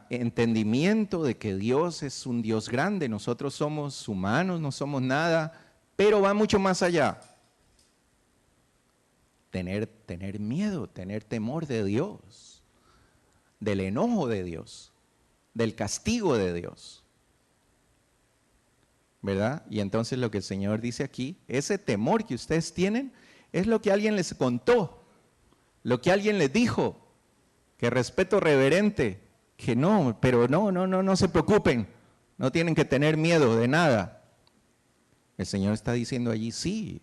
entendimiento de que Dios es un Dios grande, nosotros somos humanos, no somos nada, pero va mucho más allá. Tener miedo, tener temor de Dios, del enojo de Dios, del castigo de Dios. ¿Verdad? Y entonces lo que el Señor dice aquí, ese temor que ustedes tienen, es lo que alguien les contó, lo que alguien les dijo, que respeto reverente, que no, pero no se preocupen, no tienen que tener miedo de nada. El Señor está diciendo allí, sí,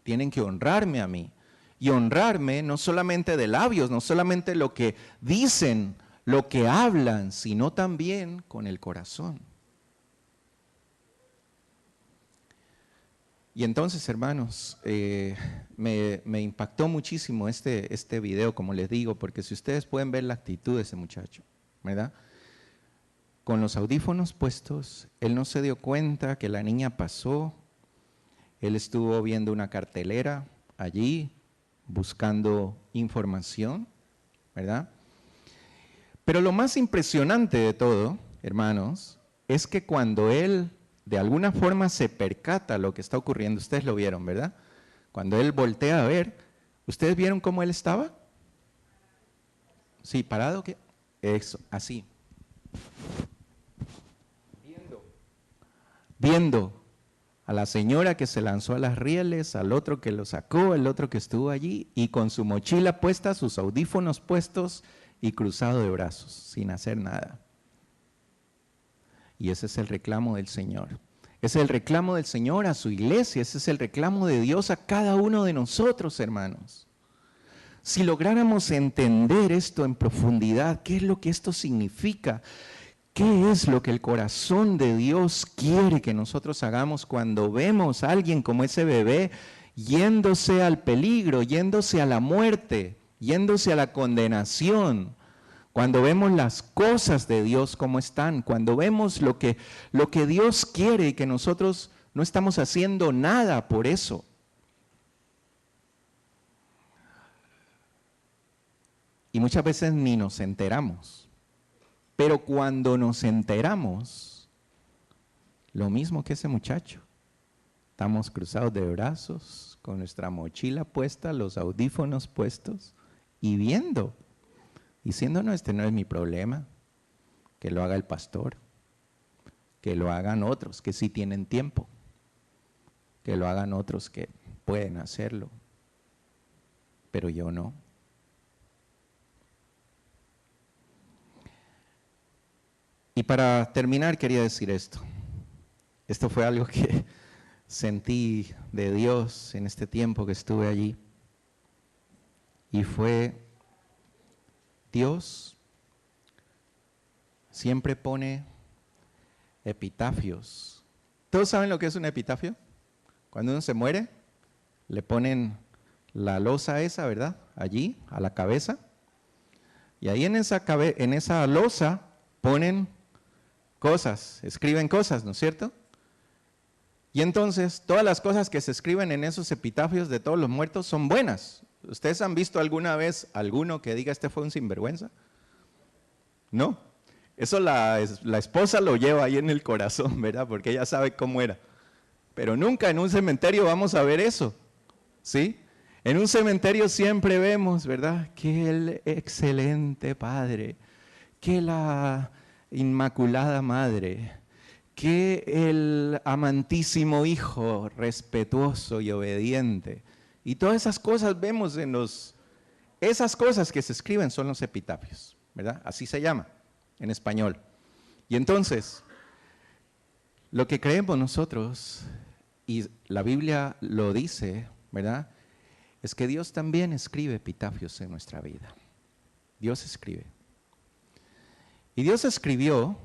tienen que honrarme a mí. Y honrarme no solamente de labios, no solamente lo que dicen, lo que hablan, sino también con el corazón. Y entonces, hermanos, me impactó muchísimo este video, como les digo, porque si ustedes pueden ver la actitud de ese muchacho, ¿verdad? Con los audífonos puestos, él no se dio cuenta que la niña pasó, él estuvo viendo una cartelera allí, buscando información, ¿verdad? Pero lo más impresionante de todo, hermanos, es que cuando él de alguna forma se percata lo que está ocurriendo, ustedes lo vieron, ¿verdad? Cuando él voltea a ver, ¿ustedes vieron cómo él estaba? Sí, parado, ¿qué? Eso, así. Viendo a la señora que se lanzó a las rieles, al otro que lo sacó, el otro que estuvo allí, y con su mochila puesta, sus audífonos puestos y cruzado de brazos, sin hacer nada. Y ese es el reclamo del Señor. Ese es el reclamo del Señor a su iglesia, ese es el reclamo de Dios a cada uno de nosotros, hermanos. Si lográramos entender esto en profundidad, ¿qué es lo que esto significa? ¿Qué es lo que el corazón de Dios quiere que nosotros hagamos cuando vemos a alguien como ese bebé yéndose al peligro, yéndose a la muerte, yéndose a la condenación? Cuando vemos las cosas de Dios como están, cuando vemos lo que Dios quiere y que nosotros no estamos haciendo nada por eso. Y muchas veces ni nos enteramos. Pero cuando nos enteramos, lo mismo que ese muchacho, estamos cruzados de brazos, con nuestra mochila puesta, los audífonos puestos y viendo, diciendo, no, este no es mi problema, que lo haga el pastor, que lo hagan otros que sí tienen tiempo, que lo hagan otros que pueden hacerlo, pero yo no. Y para terminar quería decir esto. Esto fue algo que sentí de Dios en este tiempo que estuve allí. Y fue, Dios siempre pone epitafios. ¿Todos saben lo que es un epitafio? Cuando uno se muere, le ponen la losa esa, ¿verdad? Allí, a la cabeza. Y ahí en esa losa ponen cosas, escriben cosas, ¿no es cierto? Y entonces, todas las cosas que se escriben en esos epitafios de todos los muertos son buenas. ¿Ustedes han visto alguna vez alguno que diga, este fue un sinvergüenza? No. Eso la esposa lo lleva ahí en el corazón, ¿verdad? Porque ella sabe cómo era. Pero nunca en un cementerio vamos a ver eso, ¿sí? En un cementerio siempre vemos, ¿verdad? Que el excelente padre, que la Inmaculada Madre, que el amantísimo Hijo, respetuoso y obediente. Y todas esas cosas vemos esas cosas que se escriben son los epitafios, ¿verdad? Así se llama en español. Y entonces, lo que creemos nosotros, y la Biblia lo dice, ¿verdad? Es que Dios también escribe epitafios en nuestra vida. Dios escribe. Y Dios escribió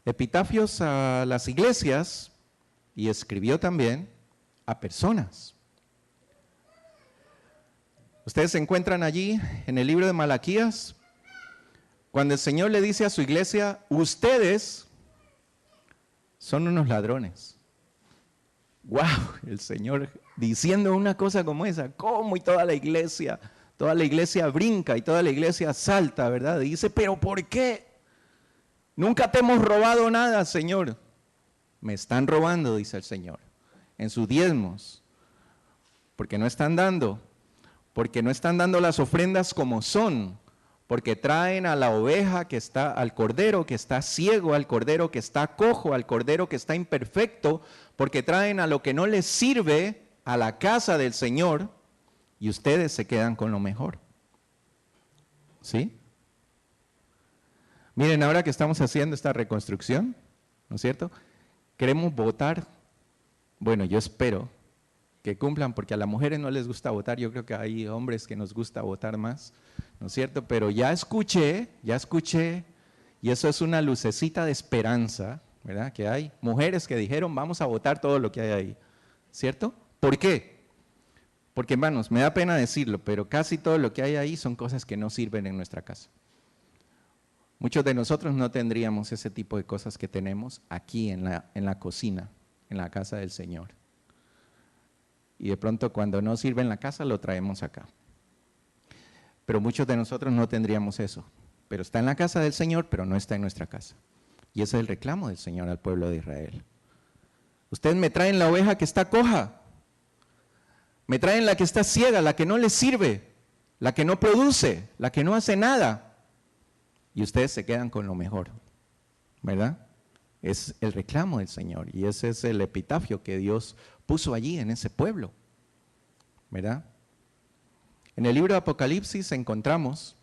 epitafios a las iglesias y escribió también a personas. Ustedes se encuentran allí en el libro de Malaquías, cuando el Señor le dice a su iglesia, ustedes son unos ladrones. ¡Wow! El Señor diciendo una cosa como esa, ¿cómo? Y toda la iglesia brinca y toda la iglesia salta, ¿verdad? Y dice, ¿pero por qué? Nunca te hemos robado nada, Señor. Me están robando, dice el Señor, en sus diezmos, porque no están dando las ofrendas como son, porque traen a la oveja que está, al cordero que está ciego, al cordero que está cojo, al cordero que está imperfecto, porque traen a lo que no les sirve a la casa del Señor, y ustedes se quedan con lo mejor. ¿Sí? Miren, ahora que estamos haciendo esta reconstrucción, ¿no es cierto? Queremos votar. Bueno, yo espero que cumplan, porque a las mujeres no les gusta votar, yo creo que hay hombres que nos gusta votar más, ¿no es cierto? Pero ya escuché, y eso es una lucecita de esperanza, ¿verdad? Que hay mujeres que dijeron, vamos a votar todo lo que hay ahí, ¿cierto? ¿Por qué? Porque, hermanos, me da pena decirlo, pero casi todo lo que hay ahí son cosas que no sirven en nuestra casa. Muchos de nosotros no tendríamos ese tipo de cosas que tenemos aquí en la cocina, en la casa del Señor. Y de pronto cuando no sirve en la casa, lo traemos acá. Pero muchos de nosotros no tendríamos eso. Pero está en la casa del Señor, pero no está en nuestra casa. Y ese es el reclamo del Señor al pueblo de Israel. Ustedes me traen la oveja que está coja. Me traen la que está ciega, la que no les sirve, la que no produce, la que no hace nada. Y ustedes se quedan con lo mejor, ¿verdad? Es el reclamo del Señor, y ese es el epitafio que Dios puso allí en ese pueblo, ¿verdad? En el libro de Apocalipsis encontramos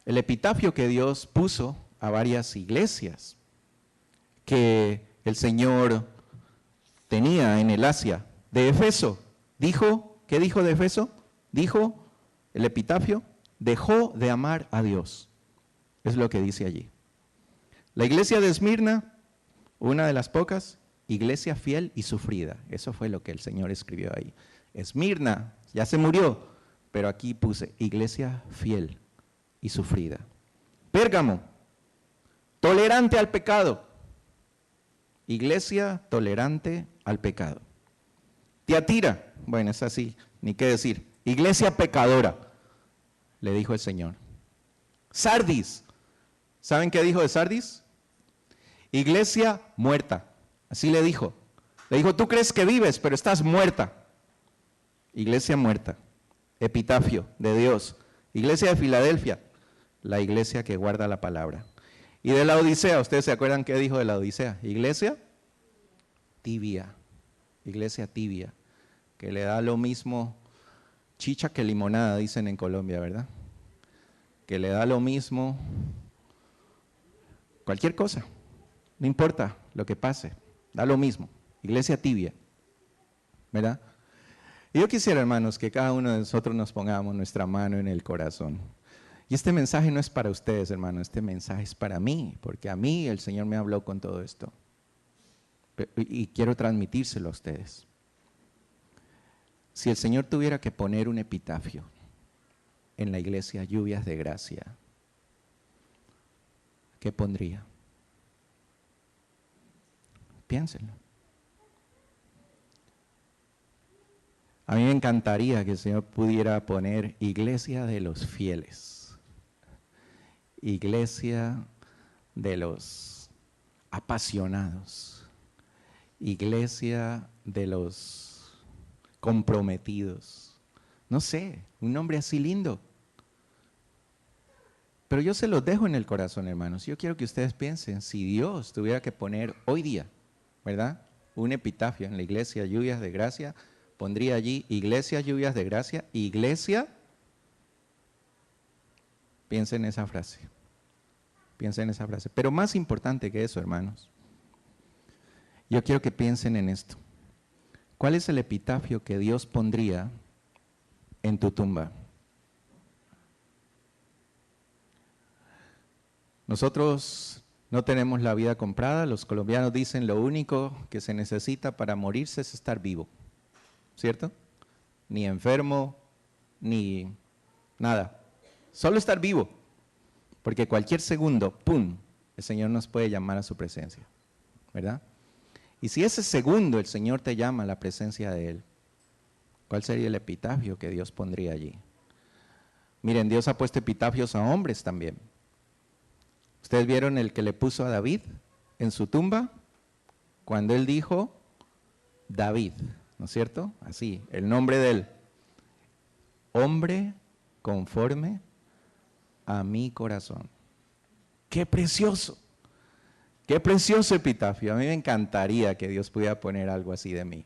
el epitafio que Dios puso a varias iglesias que el Señor tenía en el Asia de Éfeso. ¿Qué dijo de Éfeso? Dijo el epitafio, dejó de amar a Dios. Es lo que dice allí. La iglesia de Esmirna, una de las pocas, iglesia fiel y sufrida. Eso fue lo que el Señor escribió ahí. Esmirna, ya se murió, pero aquí puse iglesia fiel y sufrida. Pérgamo, tolerante al pecado. Iglesia tolerante al pecado. Tiatira, bueno, es así, ni qué decir. Iglesia pecadora, le dijo el Señor. Sardis, ¿saben qué dijo de Sardis? Iglesia muerta, así le dijo. Le dijo, tú crees que vives, pero estás muerta. Iglesia muerta, epitafio de Dios. Iglesia de Filadelfia, la iglesia que guarda la palabra. Y de la Odisea, ¿ustedes se acuerdan qué dijo de la Odisea? Iglesia tibia, que le da lo mismo chicha que limonada, dicen en Colombia, ¿verdad? Que le da lo mismo cualquier cosa, no importa lo que pase, da lo mismo, iglesia tibia, ¿verdad? Y yo quisiera, hermanos, que cada uno de nosotros nos pongamos nuestra mano en el corazón. Y este mensaje no es para ustedes, hermanos, este mensaje es para mí, porque a mí el Señor me habló con todo esto. Y quiero transmitírselo a ustedes. Si el Señor tuviera que poner un epitafio en la iglesia Lluvias de Gracia, ¿qué pondría? Piénsenlo. A mí me encantaría que el Señor pudiera poner iglesia de los fieles, iglesia de los apasionados, iglesia de los comprometidos. No sé, un nombre así lindo. Pero yo se los dejo en el corazón, hermanos. Yo quiero que ustedes piensen, si Dios tuviera que poner hoy día, ¿verdad?, un epitafio en la iglesia Lluvias de Gracia, pondría allí iglesia Lluvias de Gracia, iglesia. Piensen en esa frase. Piensen en esa frase. Pero más importante que eso, hermanos, yo quiero que piensen en esto. ¿Cuál es el epitafio que Dios pondría en tu tumba? Nosotros no tenemos la vida comprada. Los colombianos dicen lo único que se necesita para morirse es estar vivo. ¿cierto? Ni enfermo, ni nada. Solo estar vivo. Porque cualquier segundo, ¡pum!, el Señor nos puede llamar a su presencia, ¿verdad? Y si ese segundo el Señor te llama a la presencia de Él, ¿cuál sería el epitafio que Dios pondría allí? Miren, Dios ha puesto epitafios a hombres también. ¿Ustedes vieron el que le puso a David en su tumba? Cuando él dijo, David, ¿no es cierto? Así, el nombre de él. Hombre conforme a mi corazón. ¡Qué precioso! ¡Qué precioso epitafio! A mí me encantaría que Dios pudiera poner algo así de mí.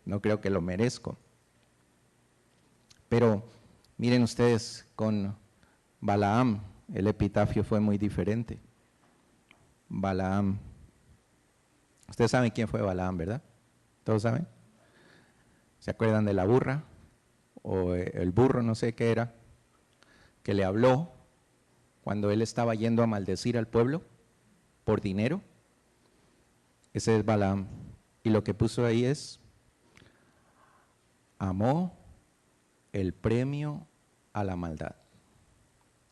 No creo que lo merezco. Pero miren ustedes, con Balaam, el epitafio fue muy diferente. Balaam. Ustedes saben quién fue Balaam, ¿verdad? ¿Todos saben? ¿Se acuerdan de la burra? O el burro, no sé qué era, que le habló cuando él estaba yendo a maldecir al pueblo por dinero. Ese es Balaam. Y lo que puso ahí es, amó el premio a la maldad.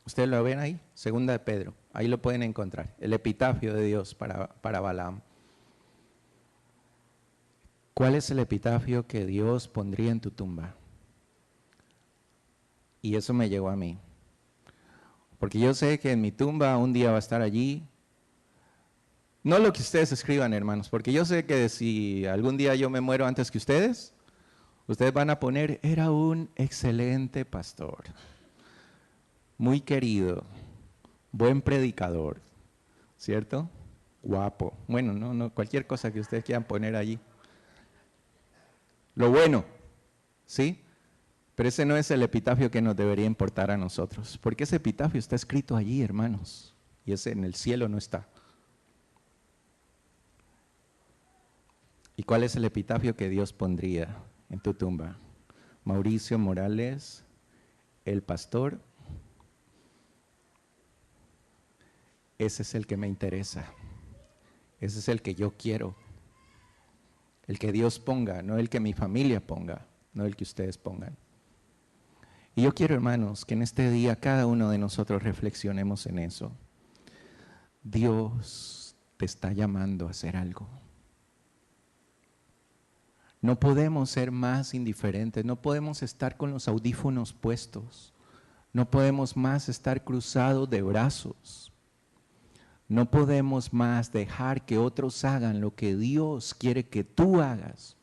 Ustedes lo ven ahí, segunda de Pedro, ahí lo pueden encontrar, el epitafio de Dios para Balaam. ¿Cuál es el epitafio que Dios pondría en tu tumba? Y eso me llegó a mí. Porque yo sé que en mi tumba un día va a estar allí, no lo que ustedes escriban, hermanos, porque yo sé que si algún día yo me muero antes que ustedes van a poner, era un excelente pastor, muy querido, buen predicador, ¿cierto? Guapo. Bueno, no, cualquier cosa que ustedes quieran poner allí. Lo bueno, ¿sí? Pero ese no es el epitafio que nos debería importar a nosotros, porque ese epitafio está escrito allí, hermanos, y ese en el cielo no está. ¿Y cuál es el epitafio que Dios pondría en tu tumba? Mauricio Morales, el pastor. Ese es el que me interesa. Ese es el que yo quiero. El que Dios ponga, no el que mi familia ponga, no el que ustedes pongan. Y yo quiero, hermanos, que en este día cada uno de nosotros reflexionemos en eso. Dios te está llamando a hacer algo. No podemos ser más indiferentes, no podemos estar con los audífonos puestos, no podemos más estar cruzados de brazos, no podemos más dejar que otros hagan lo que Dios quiere que tú hagas.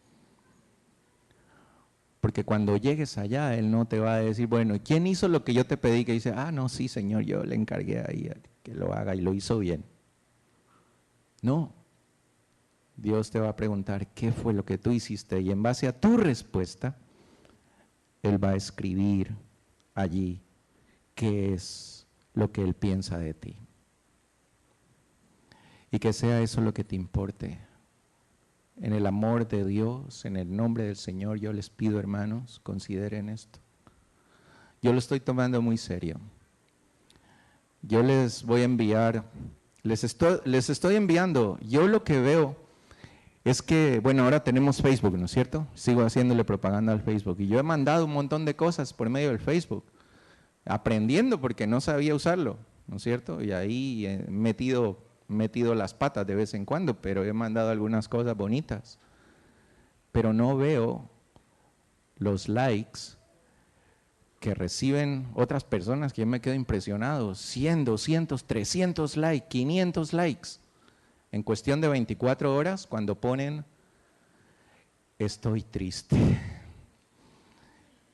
Porque cuando llegues allá, Él no te va a decir, bueno, ¿quién hizo lo que yo te pedí? Que dice, no, sí, Señor, yo le encargué ahí a que lo haga y lo hizo bien. No. Dios te va a preguntar qué fue lo que tú hiciste y en base a tu respuesta, Él va a escribir allí qué es lo que Él piensa de ti. Y que sea eso lo que te importe. En el amor de Dios, en el nombre del Señor, yo les pido, hermanos, consideren esto. Yo lo estoy tomando muy serio. Yo les voy a enviar, les estoy enviando, yo lo que veo es que, bueno, ahora tenemos Facebook, ¿no es cierto? Sigo haciéndole propaganda al Facebook y yo he mandado un montón de cosas por medio del Facebook, aprendiendo porque no sabía usarlo, ¿no es cierto? Y ahí he metido las patas de vez en cuando, pero he mandado algunas cosas bonitas. Pero no veo los likes que reciben otras personas que yo me quedo impresionado. 100, 200, 300 likes, 500 likes. En cuestión de 24 horas, cuando ponen, estoy triste.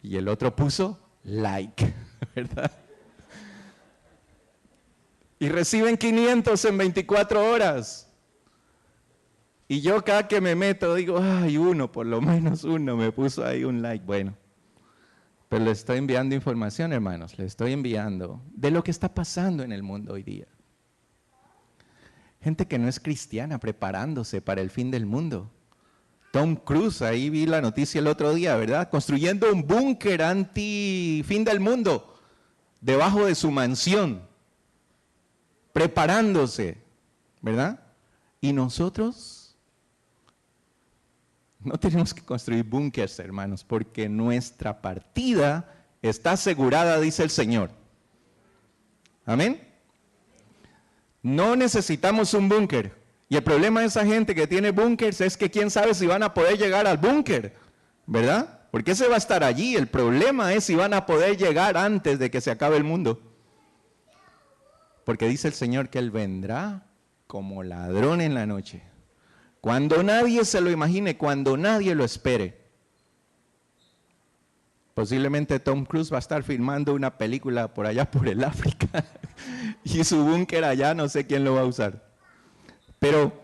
Y el otro puso, like, ¿verdad? Y reciben 500 en 24 horas. Y yo cada que me meto digo, ay, uno, por lo menos uno me puso ahí un like. Bueno, pero les estoy enviando información, hermanos, les estoy enviando de lo que está pasando en el mundo hoy día. Gente que no es cristiana preparándose para el fin del mundo. Tom Cruise, ahí vi la noticia el otro día, ¿verdad? Construyendo un búnker anti-fin del mundo debajo de su mansión. Preparándose, ¿verdad? Y nosotros No tenemos que construir búnkers, hermanos, porque nuestra partida está asegurada, dice el Señor. Amén. No necesitamos un búnker. Y el problema de esa gente que tiene búnkers es que quién sabe si van a poder llegar al búnker, ¿verdad? Porque ese va a estar allí. El problema es si van a poder llegar antes de que se acabe el mundo. Porque dice el Señor que Él vendrá como ladrón en la noche. Cuando nadie se lo imagine, cuando nadie lo espere. Posiblemente Tom Cruise va a estar filmando una película por allá por el África y su búnker allá no sé quién lo va a usar. Pero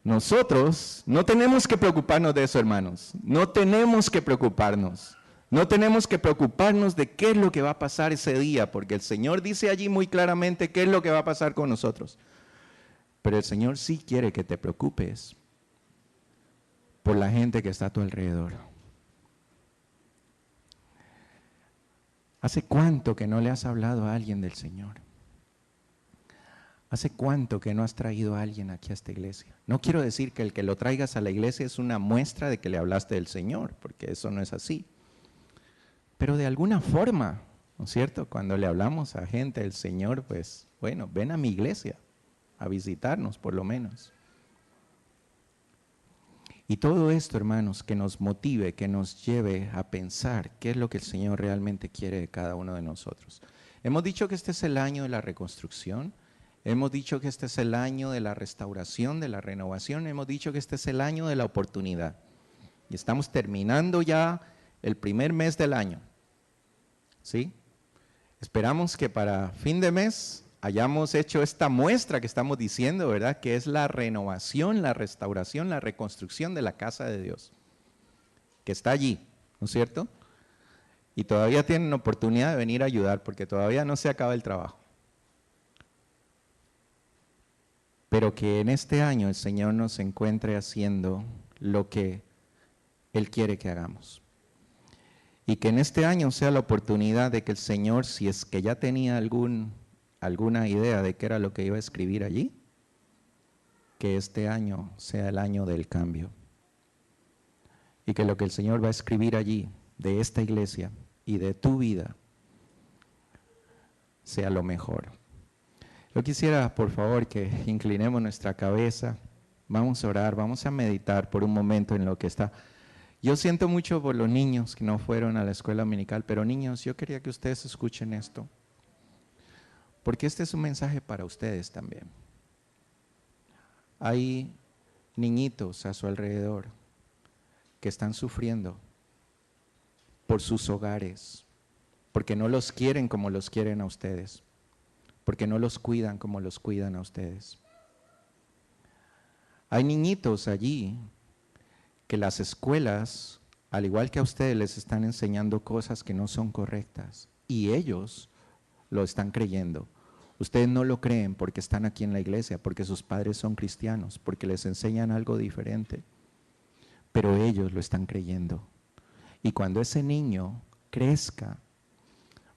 nosotros no tenemos que preocuparnos de eso, hermanos. No tenemos que preocuparnos. No tenemos que preocuparnos de qué es lo que va a pasar ese día, porque el Señor dice allí muy claramente qué es lo que va a pasar con nosotros. Pero el Señor sí quiere que te preocupes por la gente que está a tu alrededor. ¿Hace cuánto que no le has hablado a alguien del Señor? ¿Hace cuánto que no has traído a alguien aquí a esta iglesia? No quiero decir que el que lo traigas a la iglesia es una muestra de que le hablaste del Señor, porque eso no es así. Pero de alguna forma, ¿no es cierto? Cuando le hablamos a gente del Señor, pues, bueno, ven a mi iglesia a visitarnos por lo menos. Y todo esto, hermanos, que nos motive, que nos lleve a pensar qué es lo que el Señor realmente quiere de cada uno de nosotros. Hemos dicho que este es el año de la reconstrucción, hemos dicho que este es el año de la restauración, de la renovación, hemos dicho que este es el año de la oportunidad. Y estamos terminando ya el primer mes del año, ¿sí? Esperamos que para fin de mes hayamos hecho esta muestra que estamos diciendo, ¿verdad? Que es la renovación, la restauración, la reconstrucción de la casa de Dios, que está allí, ¿no es cierto? Y todavía tienen oportunidad de venir a ayudar, porque todavía no se acaba el trabajo. Pero que en este año el Señor nos encuentre haciendo lo que Él quiere que hagamos. Y que en este año sea la oportunidad de que el Señor, si es que ya tenía alguna idea de qué era lo que iba a escribir allí, que este año sea el año del cambio. Y que lo que el Señor va a escribir allí, de esta iglesia y de tu vida, sea lo mejor. Yo quisiera, por favor, que inclinemos nuestra cabeza, vamos a orar, vamos a meditar por un momento en lo que está. Yo siento mucho por los niños que no fueron a la escuela dominical, pero niños, yo quería que ustedes escuchen esto, porque este es un mensaje para ustedes también. Hay niñitos a su alrededor que están sufriendo por sus hogares, porque no los quieren como los quieren a ustedes, porque no los cuidan como los cuidan a ustedes. Hay niñitos allí que las escuelas, al igual que a ustedes, les están enseñando cosas que no son correctas y ellos lo están creyendo. Ustedes no lo creen porque están aquí en la iglesia, porque sus padres son cristianos, porque les enseñan algo diferente, pero ellos lo están creyendo. Y cuando ese niño crezca,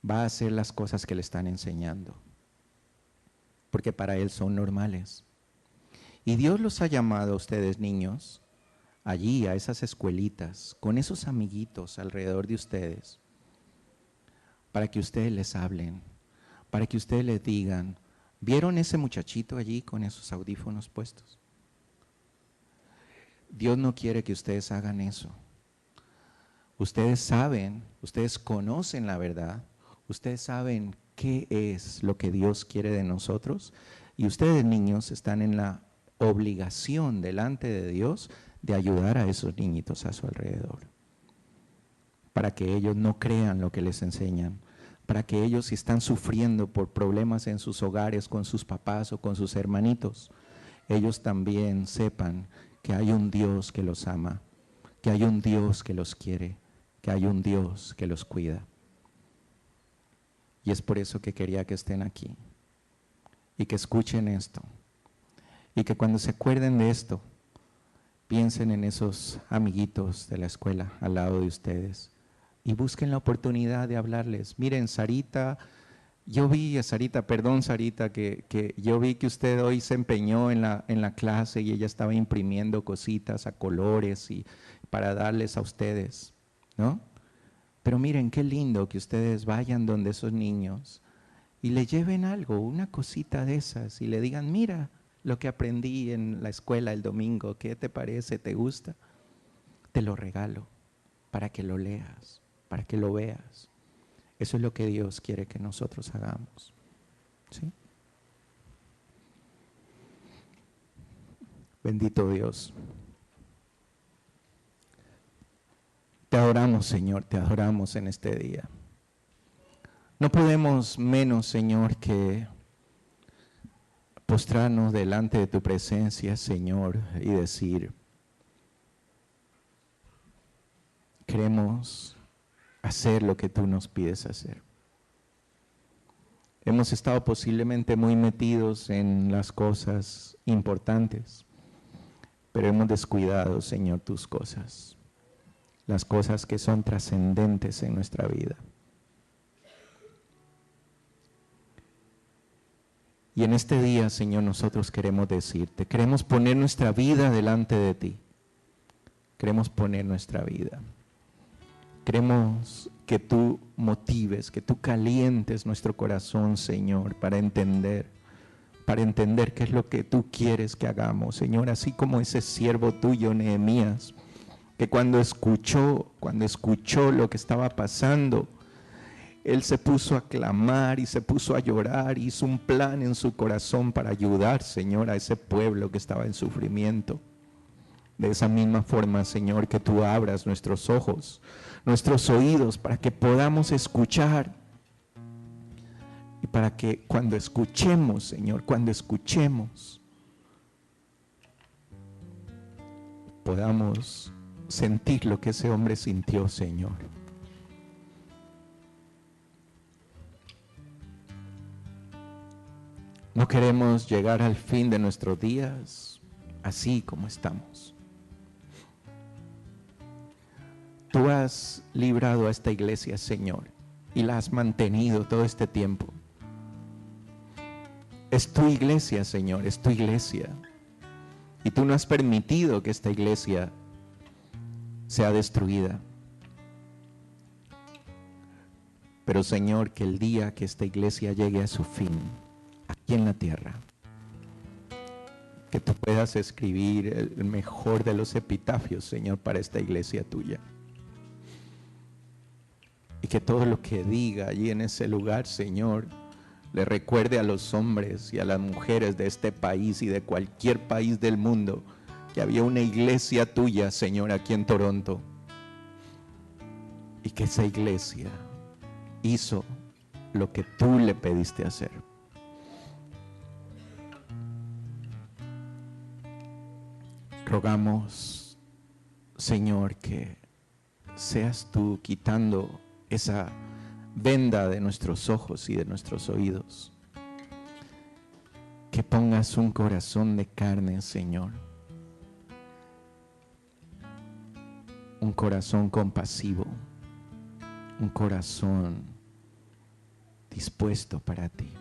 va a hacer las cosas que le están enseñando, porque para él son normales. Y Dios los ha llamado a ustedes, niños, allí a esas escuelitas, con esos amiguitos alrededor de ustedes, para que ustedes les hablen, para que ustedes les digan, ¿vieron ese muchachito allí con esos audífonos puestos? Dios no quiere que ustedes hagan eso. Ustedes saben, ustedes conocen la verdad, ustedes saben qué es lo que Dios quiere de nosotros y ustedes, niños, están en la obligación delante de Dios de ayudar a esos niñitos a su alrededor, para que ellos no crean lo que les enseñan, para que ellos, si están sufriendo por problemas en sus hogares con sus papás o con sus hermanitos, ellos también sepan que hay un Dios que los ama, que hay un Dios que los quiere, que hay un Dios que los cuida. Y es por eso que quería que estén aquí y que escuchen esto y que cuando se acuerden de esto, piensen en esos amiguitos de la escuela al lado de ustedes y busquen la oportunidad de hablarles. Miren, Sarita Yo vi a Sarita, perdón Sarita, que yo vi que usted hoy se empeñó en la clase y ella estaba imprimiendo cositas a colores y para darles a ustedes, ¿no? Pero miren qué lindo que ustedes vayan donde esos niños y le lleven algo, una cosita de esas y le digan, mira lo que aprendí en la escuela el domingo, ¿qué te parece? ¿Te gusta? Te lo regalo para que lo leas, para que lo veas. Eso es lo que Dios quiere que nosotros hagamos, ¿sí? Bendito Dios. Te adoramos, Señor, te adoramos en este día. No podemos menos, Señor, que postrarnos delante de tu presencia, Señor, y decir, queremos hacer lo que tú nos pides hacer. Hemos estado posiblemente muy metidos en las cosas importantes, pero hemos descuidado, Señor, tus cosas, las cosas que son trascendentes en nuestra vida. Y en este día, Señor, nosotros queremos decirte, queremos poner nuestra vida delante de ti. Queremos poner nuestra vida. Queremos que tú motives, que tú calientes nuestro corazón, Señor, para entender qué es lo que tú quieres que hagamos, Señor, así como ese siervo tuyo, Nehemías, que cuando escuchó lo que estaba pasando, él se puso a clamar y se puso a llorar, hizo un plan en su corazón para ayudar, Señor, a ese pueblo que estaba en sufrimiento. De esa misma forma, Señor, que tú abras nuestros ojos, nuestros oídos, para que podamos escuchar. Y para que cuando escuchemos, Señor, podamos sentir lo que ese hombre sintió, Señor. No queremos llegar al fin de nuestros días así como estamos. Tú has librado a esta iglesia, Señor, y la has mantenido todo este tiempo. Es tu iglesia, Señor, es tu iglesia. Y tú no has permitido que esta iglesia sea destruida. Pero, Señor, que el día que esta iglesia llegue a su fin, aquí en la tierra, que tú puedas escribir el mejor de los epitafios, Señor, para esta iglesia tuya. Y que todo lo que diga allí en ese lugar, Señor, le recuerde a los hombres y a las mujeres de este país y de cualquier país del mundo que había una iglesia tuya, Señor, aquí en Toronto. Y que esa iglesia hizo lo que tú le pediste hacer. Rogamos, Señor, que seas tú quitando esa venda de nuestros ojos y de nuestros oídos. Que pongas un corazón de carne, Señor. Un corazón compasivo. Un corazón dispuesto para ti.